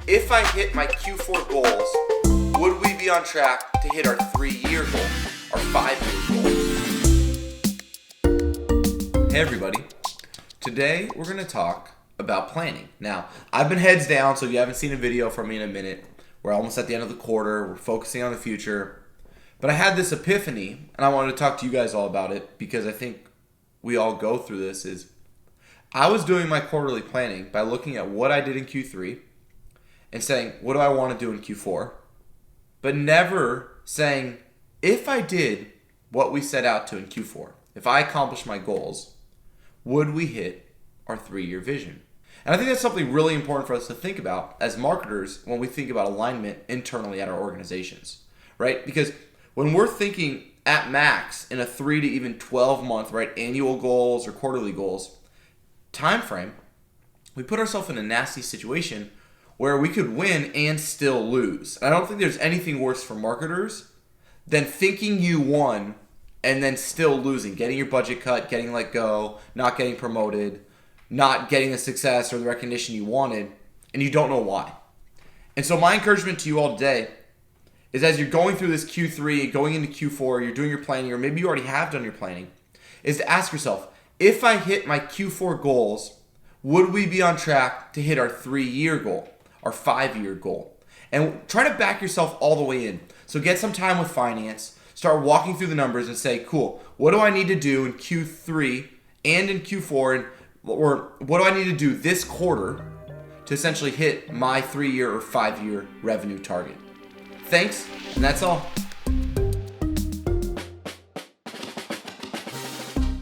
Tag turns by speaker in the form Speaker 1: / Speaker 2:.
Speaker 1: if I hit my Q4 goals, would we be on track to hit our 3-year goal, our 5-year goal? Hey everybody, today we're going to talk about planning. Now, I've been heads down, so if you haven't seen a video from me in a minute, we're almost at the end of the quarter, we're focusing on the future. But I had this epiphany, and I wanted to talk to you guys all about it because I think we all go through this. I was doing my quarterly planning by looking at what I did in Q3 and saying, what do I want to do in Q4? But never saying, if I did what we set out to in Q4, if I accomplished my goals, would we hit our 3-year vision? And I think that's something really important for us to think about as marketers when we think about alignment internally at our organizations, right? Because when we're thinking at max in a 3 to even 12 month, right, annual goals or quarterly goals time frame, we put ourselves in a nasty situation where we could win and still lose. And I don't think there's anything worse for marketers than thinking you won and then still losing, getting your budget cut, getting let go, not getting promoted, not getting the success or the recognition you wanted, and you don't know why. And so my encouragement to you all today is as you're going through this Q3, going into Q4, you're doing your planning, or maybe you already have done your planning, is to ask yourself, if I hit my Q4 goals, would we be on track to hit our 3-year goal, our 5-year goal? And try to back yourself all the way in. So get some time with finance, start walking through the numbers and say, cool, what do I need to do in Q3 and in Q4, or what do I need to do this quarter to essentially hit my 3-year or 5-year revenue target? Thanks, and that's all.